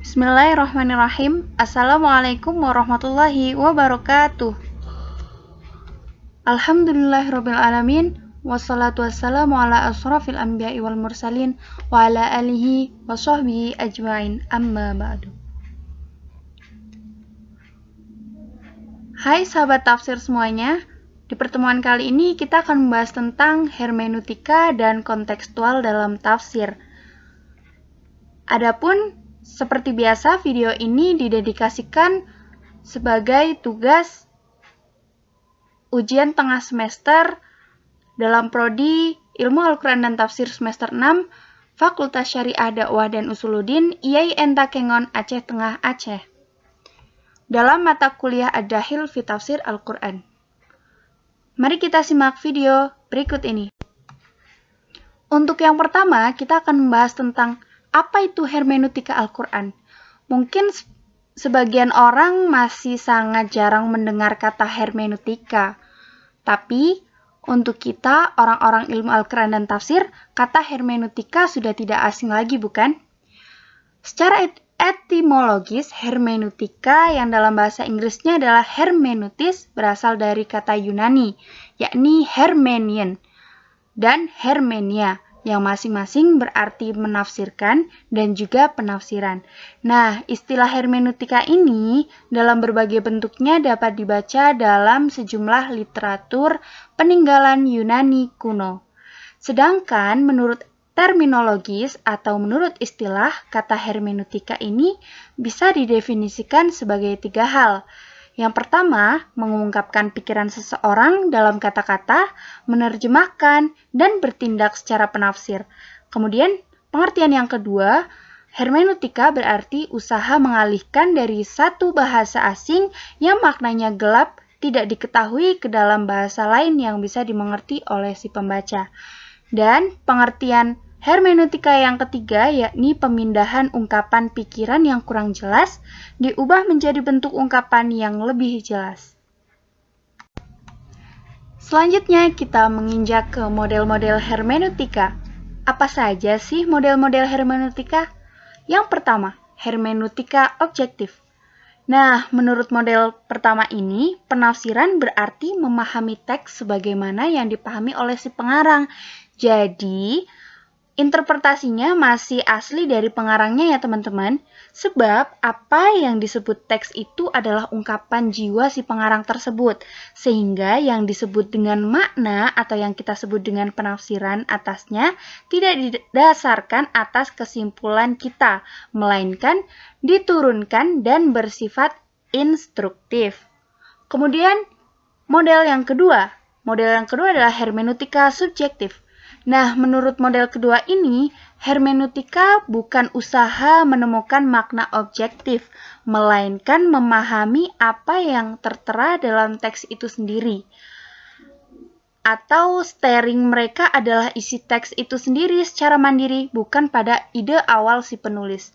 Bismillahirrahmanirrahim. Assalamualaikum warahmatullahi wabarakatuh. Alhamdulillahirrabbilalamin. Wassalatu wassalamu ala asrafil anbiya'i wal mursalin wa ala alihi wa sahbihi ajma'in, amma ba'du. Hai sahabat tafsir semuanya. Di pertemuan kali ini kita akan membahas tentang hermeneutika dan kontekstual dalam tafsir. Adapun seperti biasa, video ini didedikasikan sebagai tugas ujian tengah semester dalam prodi Ilmu Al-Quran dan Tafsir semester 6, Fakultas Syariah Dakwah dan Usuluddin, IAI Entakengon, Aceh Tengah, Aceh. Dalam mata kuliah Ad-Dahil fi Tafsir Al-Quran. Mari kita simak video berikut ini. Untuk yang pertama, kita akan membahas tentang apa itu hermeneutika Al-Quran? Mungkin sebagian orang masih sangat jarang mendengar kata hermeneutika. Tapi, untuk kita, orang-orang ilmu Al-Quran dan tafsir, kata hermeneutika sudah tidak asing lagi, bukan? Secara etimologis, hermeneutika yang dalam bahasa Inggrisnya adalah hermeneutis berasal dari kata Yunani, yakni hermenien dan hermenia, yang masing-masing berarti menafsirkan dan juga penafsiran. Nah, istilah hermeneutika ini dalam berbagai bentuknya dapat dibaca dalam sejumlah literatur peninggalan Yunani kuno. Sedangkan menurut terminologis atau menurut istilah, kata hermeneutika ini bisa didefinisikan sebagai 3 hal. Yang pertama, mengungkapkan pikiran seseorang dalam kata-kata, menerjemahkan, dan bertindak secara penafsir. Kemudian, pengertian yang kedua, hermeneutika berarti usaha mengalihkan dari satu bahasa asing yang maknanya gelap, tidak diketahui ke dalam bahasa lain yang bisa dimengerti oleh si pembaca. Dan pengertian hermeneutika yang ketiga, yakni pemindahan ungkapan pikiran yang kurang jelas, diubah menjadi bentuk ungkapan yang lebih jelas. Selanjutnya, kita menginjak ke model-model hermeneutika. Apa saja sih model-model hermeneutika? Yang pertama, hermeneutika objektif. Nah, menurut model pertama ini, penafsiran berarti memahami teks sebagaimana yang dipahami oleh si pengarang. Jadi, interpretasinya masih asli dari pengarangnya ya teman-teman, sebab apa yang disebut teks itu adalah ungkapan jiwa si pengarang tersebut, sehingga yang disebut dengan makna atau yang kita sebut dengan penafsiran atasnya tidak didasarkan atas kesimpulan kita, melainkan diturunkan dan bersifat instruktif. Kemudian model yang kedua adalah hermeneutika subjektif. Nah, menurut model kedua ini, hermeneutika bukan usaha menemukan makna objektif, melainkan memahami apa yang tertera dalam teks itu sendiri. Atau steering mereka adalah isi teks itu sendiri secara mandiri, bukan pada ide awal si penulis.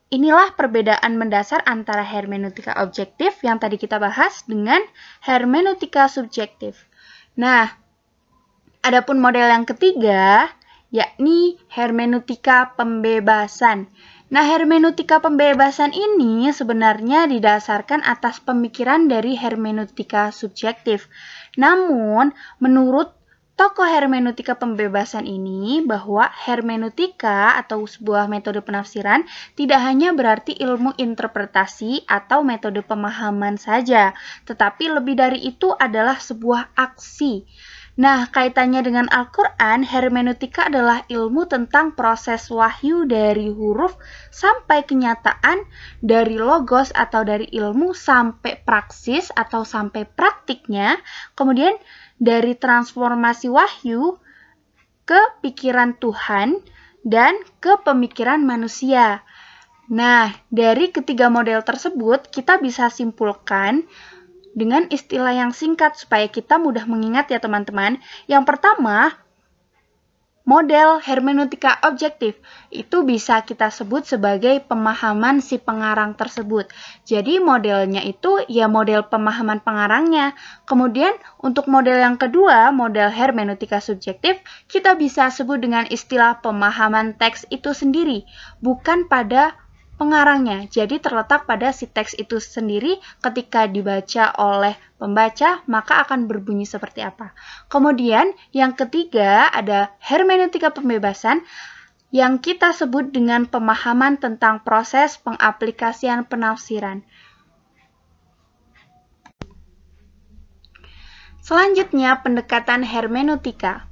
Inilah perbedaan mendasar antara hermeneutika objektif yang tadi kita bahas dengan hermeneutika subjektif. Nah, adapun model yang ketiga, yakni hermeneutika pembebasan. Nah, hermeneutika pembebasan ini sebenarnya didasarkan atas pemikiran dari hermeneutika subjektif. Namun, menurut tokoh hermeneutika pembebasan ini, bahwa hermeneutika atau sebuah metode penafsiran tidak hanya berarti ilmu interpretasi atau metode pemahaman saja, tetapi lebih dari itu adalah sebuah aksi. Nah, kaitannya dengan Al-Quran, hermeneutika adalah ilmu tentang proses wahyu dari huruf sampai kenyataan, dari logos atau dari ilmu sampai praksis atau sampai praktiknya, kemudian dari transformasi wahyu ke pikiran Tuhan dan ke pemikiran manusia. Nah, dari ketiga model tersebut, kita bisa simpulkan dengan istilah yang singkat supaya kita mudah mengingat ya teman-teman. Yang pertama, model hermeneutika objektif. Itu bisa kita sebut sebagai pemahaman si pengarang tersebut. Jadi modelnya itu ya model pemahaman pengarangnya. Kemudian untuk model yang kedua, model hermeneutika subjektif, kita bisa sebut dengan istilah pemahaman teks itu sendiri, bukan pada pengarangnya. Jadi terletak pada si teks itu sendiri, ketika dibaca oleh pembaca, maka akan berbunyi seperti apa. Kemudian yang ketiga ada hermeneutika pembebasan, yang kita sebut dengan pemahaman tentang proses pengaplikasian penafsiran. Selanjutnya, pendekatan hermeneutika.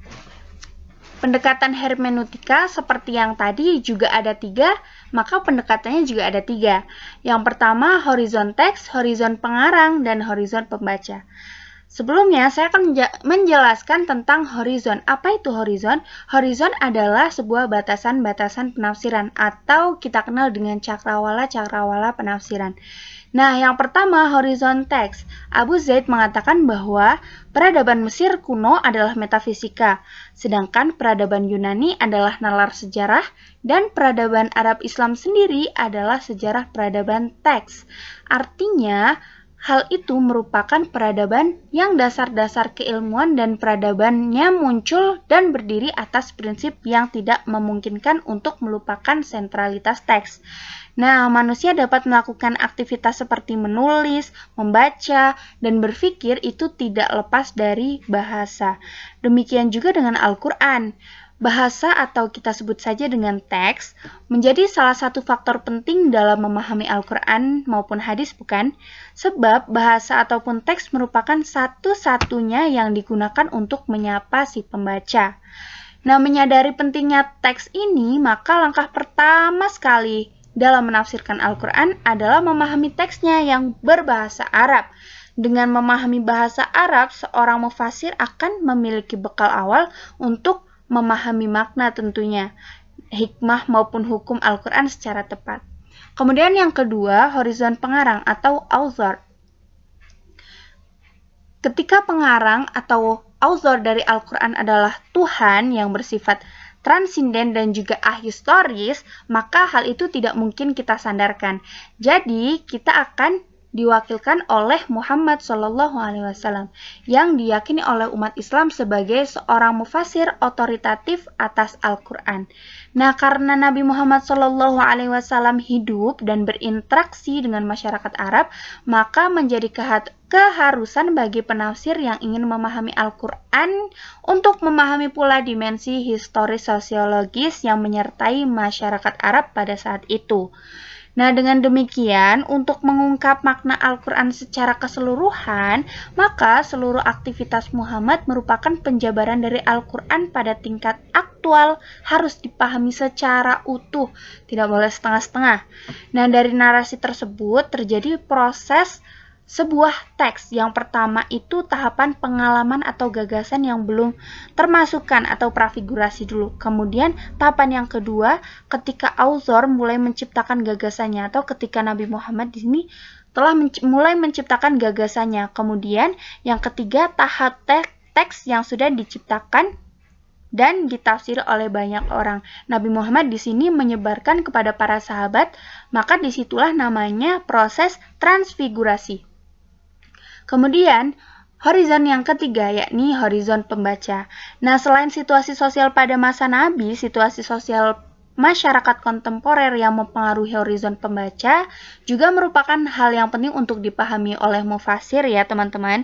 Pendekatan hermeneutika seperti yang tadi juga ada 3, maka pendekatannya juga ada 3. Yang pertama, horizon teks, horizon pengarang, dan horizon pembaca. Sebelumnya, saya akan menjelaskan tentang horizon. Apa itu horizon? Horizon adalah sebuah batasan-batasan penafsiran, atau kita kenal dengan cakrawala-cakrawala penafsiran. Nah, yang pertama, horizon teks. Abu Zaid mengatakan bahwa peradaban Mesir kuno adalah metafisika, sedangkan peradaban Yunani adalah nalar sejarah, dan peradaban Arab Islam sendiri adalah sejarah peradaban teks. Artinya, hal itu merupakan peradaban yang dasar-dasar keilmuan dan peradabannya muncul dan berdiri atas prinsip yang tidak memungkinkan untuk melupakan sentralitas teks. Nah, manusia dapat melakukan aktivitas seperti menulis, membaca, dan berpikir itu tidak lepas dari bahasa. Demikian juga dengan Al-Quran. Bahasa atau kita sebut saja dengan teks menjadi salah satu faktor penting dalam memahami Al-Quran maupun hadis, bukan? Sebab bahasa ataupun teks merupakan satu-satunya yang digunakan untuk menyapa si pembaca. Nah, menyadari pentingnya teks ini, maka langkah pertama sekali dalam menafsirkan Al-Quran adalah memahami teksnya yang berbahasa Arab. Dengan memahami bahasa Arab, seorang mufasir akan memiliki bekal awal untuk memahami makna tentunya, hikmah maupun hukum Al-Quran secara tepat. Kemudian yang kedua, horizon pengarang atau author. Ketika pengarang atau author dari Al-Quran adalah Tuhan yang bersifat transinden dan juga ahistoris, maka hal itu tidak mungkin kita sandarkan. Jadi, kita akan diwakilkan oleh Muhammad SAW yang diyakini oleh umat Islam sebagai seorang mufasir otoritatif atas Al-Quran. Nah, karena Nabi Muhammad SAW hidup dan berinteraksi dengan masyarakat Arab, maka menjadi keharusan bagi penafsir yang ingin memahami Al-Quran untuk memahami pula dimensi historis sosiologis yang menyertai masyarakat Arab pada saat itu. Nah, dengan demikian, untuk mengungkap makna Al-Quran secara keseluruhan, maka seluruh aktivitas Muhammad merupakan penjabaran dari Al-Quran pada tingkat aktual, harus dipahami secara utuh, tidak boleh setengah-setengah. Nah, dari narasi tersebut terjadi proses sebuah teks. Yang pertama itu tahapan pengalaman atau gagasan yang belum termasukkan atau prafigurasi dulu. Kemudian tahapan yang kedua ketika author mulai menciptakan gagasannya atau ketika Nabi Muhammad di sini telah mulai menciptakan gagasannya. Kemudian yang ketiga tahap teks yang sudah diciptakan dan ditafsir oleh banyak orang. Nabi Muhammad di sini menyebarkan kepada para sahabat, maka disitulah namanya proses transfigurasi. Kemudian, horizon yang ketiga yakni horizon pembaca. Nah, selain situasi sosial pada masa Nabi, situasi sosial masyarakat kontemporer yang mempengaruhi horizon pembaca juga merupakan hal yang penting untuk dipahami oleh mufasir ya teman-teman.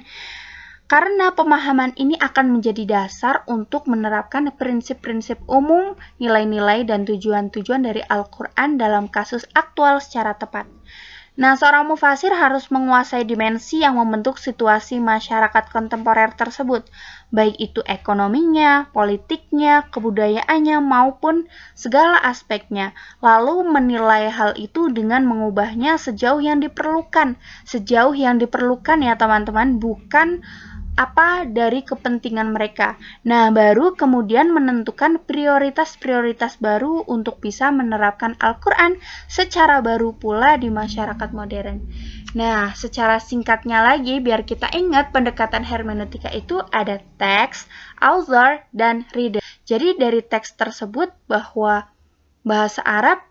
Karena pemahaman ini akan menjadi dasar untuk menerapkan prinsip-prinsip umum, nilai-nilai, dan tujuan-tujuan dari Al-Quran dalam kasus aktual secara tepat. Nah, seorang mufasir harus menguasai dimensi yang membentuk situasi masyarakat kontemporer tersebut, baik itu ekonominya, politiknya, kebudayaannya, maupun segala aspeknya, lalu menilai hal itu dengan mengubahnya sejauh yang diperlukan. Sejauh yang diperlukan ya teman-teman, bukan apa dari kepentingan mereka. Nah, baru kemudian menentukan prioritas-prioritas baru untuk bisa menerapkan Al-Quran secara baru pula di masyarakat modern. Nah, secara singkatnya lagi, biar kita ingat pendekatan hermeneutika itu ada teks, author, dan reader. Jadi dari teks tersebut bahwa bahasa Arab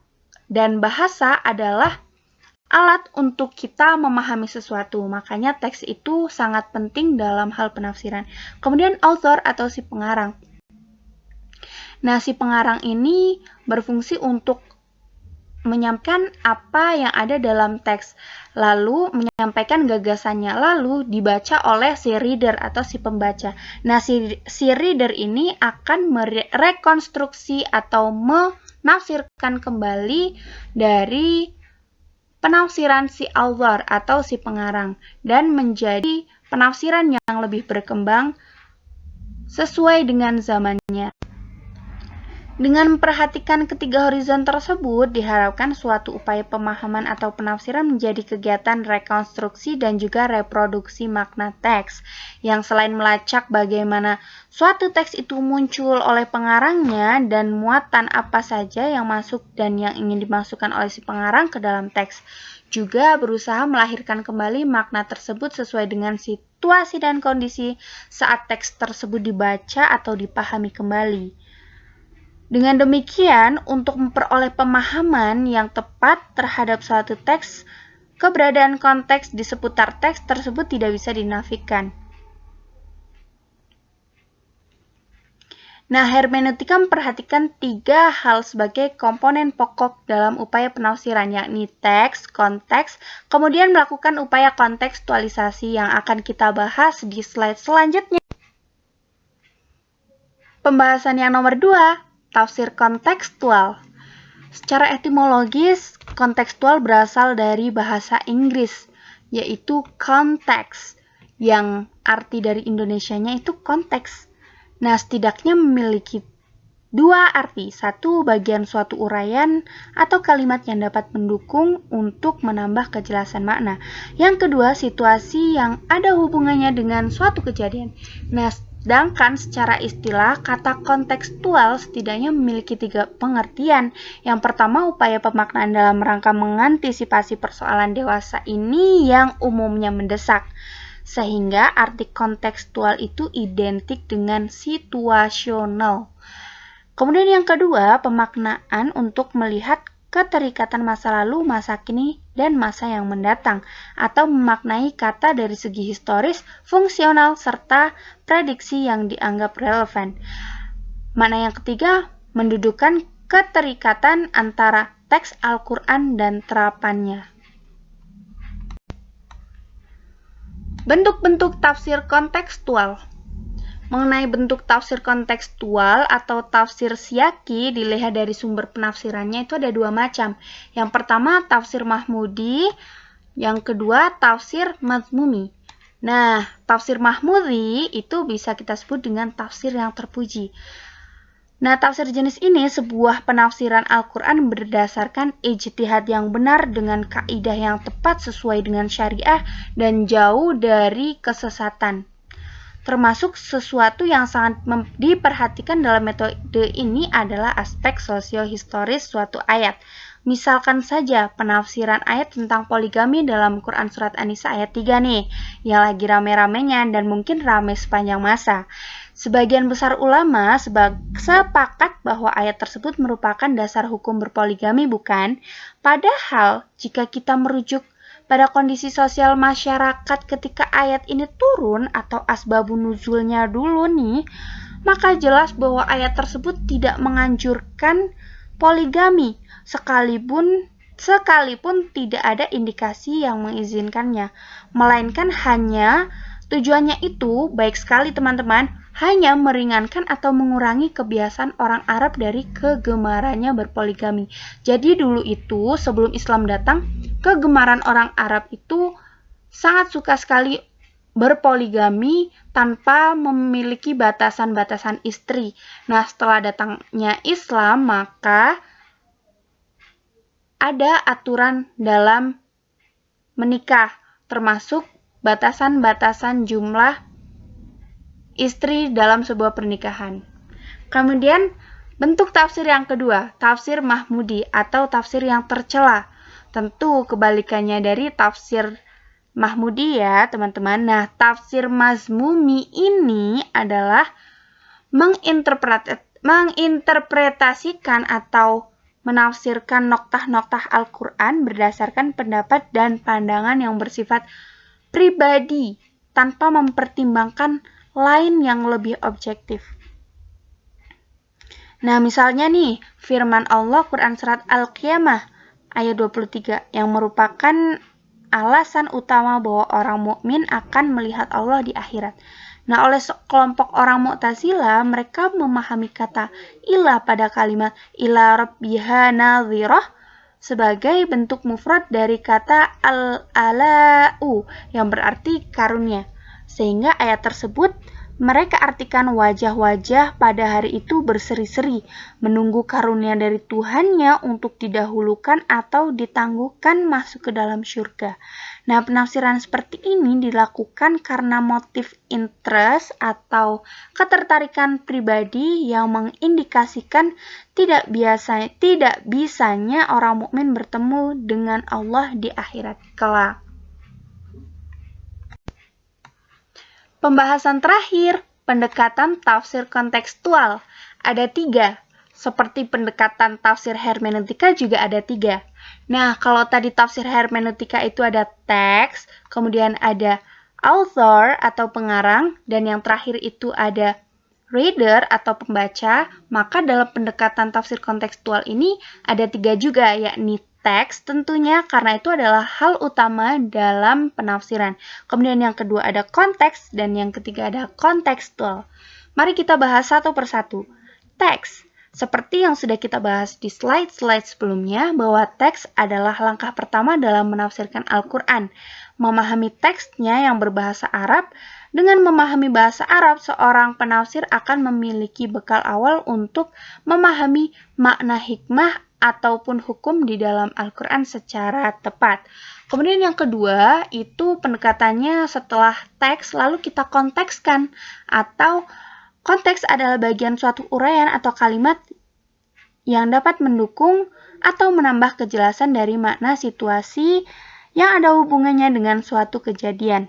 dan bahasa adalah alat untuk kita memahami sesuatu. Makanya teks itu sangat penting dalam hal penafsiran. Kemudian author atau si pengarang. Nah, si pengarang ini berfungsi untuk menyampaikan apa yang ada dalam teks, lalu menyampaikan gagasannya, lalu dibaca oleh si reader atau si pembaca. Nah, si reader ini akan merekonstruksi atau menafsirkan kembali dari penafsiran si author atau si pengarang dan menjadi penafsiran yang lebih berkembang sesuai dengan zamannya. Dengan memperhatikan ketiga horizon tersebut, diharapkan suatu upaya pemahaman atau penafsiran menjadi kegiatan rekonstruksi dan juga reproduksi makna teks, yang selain melacak bagaimana suatu teks itu muncul oleh pengarangnya dan muatan apa saja yang masuk dan yang ingin dimasukkan oleh si pengarang ke dalam teks, juga berusaha melahirkan kembali makna tersebut sesuai dengan situasi dan kondisi saat teks tersebut dibaca atau dipahami kembali. Dengan demikian, untuk memperoleh pemahaman yang tepat terhadap suatu teks, keberadaan konteks di seputar teks tersebut tidak bisa dinafikan. Nah, hermeneutika memperhatikan 3 hal sebagai komponen pokok dalam upaya penafsiran, yakni teks, konteks, kemudian melakukan upaya kontekstualisasi yang akan kita bahas di slide selanjutnya. Pembahasan yang nomor 2. Tafsir kontekstual. Secara etimologis, kontekstual berasal dari bahasa Inggris, yaitu context, yang arti dari Indonesianya itu konteks. Nah, setidaknya memiliki 2 arti. Satu, bagian suatu uraian atau kalimat yang dapat mendukung untuk menambah kejelasan makna. Yang kedua, situasi yang ada hubungannya dengan suatu kejadian. Nah, sedangkan secara istilah, kata kontekstual setidaknya memiliki 3 pengertian. Yang pertama, upaya pemaknaan dalam rangka mengantisipasi persoalan dewasa ini yang umumnya mendesak. Sehingga arti kontekstual itu identik dengan situasional. Kemudian yang kedua, pemaknaan untuk melihat keterikatan masa lalu, masa kini, dan masa yang mendatang, atau memaknai kata dari segi historis, fungsional, serta prediksi yang dianggap relevan. Makna yang ketiga, mendudukan keterikatan antara teks Al-Quran dan terapannya. Bentuk-bentuk tafsir kontekstual. Mengenai bentuk tafsir kontekstual atau tafsir siyaki dilihat dari sumber penafsirannya itu ada 2 macam. Yang pertama tafsir mahmudi, yang kedua tafsir mazmumi. Nah, tafsir mahmudi itu bisa kita sebut dengan tafsir yang terpuji. Nah, tafsir jenis ini sebuah penafsiran Al-Quran berdasarkan ijtihad yang benar dengan kaidah yang tepat sesuai dengan syariah dan jauh dari kesesatan. Termasuk sesuatu yang sangat diperhatikan dalam metode ini adalah aspek sosiohistoris suatu ayat. Misalkan saja penafsiran ayat tentang poligami dalam Quran Surat An-Nisa ayat 3 nih, yang lagi rame-ramenya dan mungkin rame sepanjang masa. Sebagian besar ulama sepakat bahwa ayat tersebut merupakan dasar hukum berpoligami, bukan? Padahal jika kita merujuk pada kondisi sosial masyarakat ketika ayat ini turun atau asbabun nuzulnya dulu nih, maka jelas bahwa ayat tersebut tidak menganjurkan poligami sekalipun tidak ada indikasi yang mengizinkannya, melainkan hanya tujuannya itu baik sekali teman-teman, hanya meringankan atau mengurangi kebiasaan orang Arab dari kegemarannya berpoligami. Jadi dulu itu sebelum Islam datang, kegemaran orang Arab itu sangat suka sekali berpoligami tanpa memiliki batasan-batasan istri. Nah, setelah datangnya Islam, maka ada aturan dalam menikah, termasuk batasan-batasan jumlah istri dalam sebuah pernikahan. Kemudian, bentuk tafsir yang kedua, tafsir mahmudi atau tafsir yang tercela. Tentu kebalikannya dari tafsir mahmudi ya, teman-teman. Nah, tafsir mazmumi ini adalah menginterpretasikan atau menafsirkan noktah-noktah Al-Quran berdasarkan pendapat dan pandangan yang bersifat pribadi tanpa mempertimbangkan lain yang lebih objektif. Nah, misalnya nih, firman Allah Quran Surat Al-Qiyamah ayat 23 yang merupakan alasan utama bahwa orang mukmin akan melihat Allah di akhirat. Nah, oleh kelompok orang Mu'tazilah, mereka memahami kata ila pada kalimat ila rabbiha nadhirah sebagai bentuk mufrad dari kata al-ala'u yang berarti karunia. Sehingga ayat tersebut mereka artikan wajah-wajah pada hari itu berseri-seri, menunggu karunia dari Tuhannya untuk didahulukan atau ditangguhkan masuk ke dalam syurga. Nah, penafsiran seperti ini dilakukan karena motif interest atau ketertarikan pribadi yang mengindikasikan tidak bisanya orang mukmin bertemu dengan Allah di akhirat kelak. Pembahasan terakhir, pendekatan tafsir kontekstual. Ada 3. Seperti pendekatan tafsir hermeneutika juga ada 3. Nah, kalau tadi tafsir hermeneutika itu ada teks, kemudian ada author atau pengarang, dan yang terakhir itu ada reader atau pembaca, maka dalam pendekatan tafsir kontekstual ini ada 3 juga, yakni teks tentunya karena itu adalah hal utama dalam penafsiran. Kemudian yang kedua ada konteks dan yang ketiga ada kontekstual. Mari kita bahas satu persatu. Teks. Seperti yang sudah kita bahas di slide-slide sebelumnya bahwa teks adalah langkah pertama dalam menafsirkan Al-Quran. Memahami teksnya yang berbahasa Arab. Dengan memahami bahasa Arab, seorang penafsir akan memiliki bekal awal untuk memahami makna hikmah ataupun hukum di dalam Al-Quran secara tepat. Kemudian yang kedua, itu pendekatannya setelah teks lalu kita kontekskan, atau konteks adalah bagian suatu uraian atau kalimat yang dapat mendukung atau menambah kejelasan dari makna situasi yang ada hubungannya dengan suatu kejadian.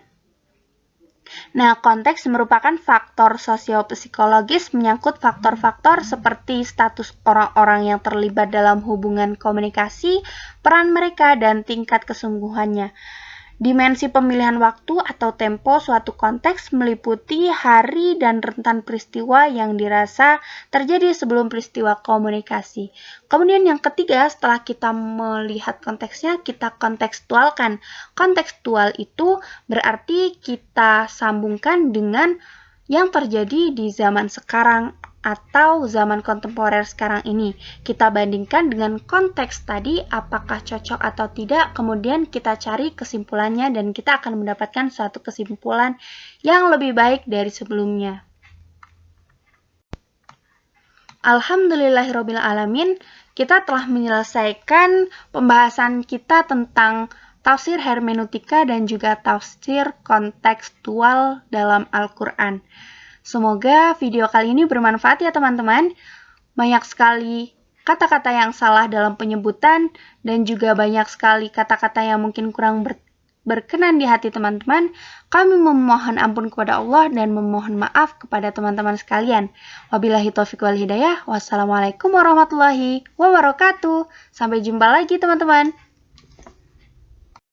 Nah, konteks merupakan faktor sosiopsikologis menyangkut faktor-faktor seperti status orang-orang yang terlibat dalam hubungan komunikasi, peran mereka, dan tingkat kesungguhannya. Dimensi pemilihan waktu atau tempo suatu konteks meliputi hari dan rentan peristiwa yang dirasa terjadi sebelum peristiwa komunikasi. Kemudian yang ketiga, setelah kita melihat konteksnya, kita kontekstualkan. Kontekstual itu berarti kita sambungkan dengan yang terjadi di zaman sekarang atau zaman kontemporer sekarang ini. Kita bandingkan dengan konteks tadi apakah cocok atau tidak, kemudian kita cari kesimpulannya dan kita akan mendapatkan suatu kesimpulan yang lebih baik dari sebelumnya. Alhamdulillahirrabbilalamin, kita telah menyelesaikan pembahasan kita tentang tafsir hermeneutika dan juga tafsir kontekstual dalam Al-Quran. Semoga video kali ini bermanfaat ya teman-teman. Banyak sekali kata-kata yang salah dalam penyebutan dan juga banyak sekali kata-kata yang mungkin kurang berkenan di hati teman-teman. Kami memohon ampun kepada Allah dan memohon maaf kepada teman-teman sekalian. Wabillahi taufiq wal hidayah. Wassalamualaikum warahmatullahi wabarakatuh. Sampai jumpa lagi teman-teman.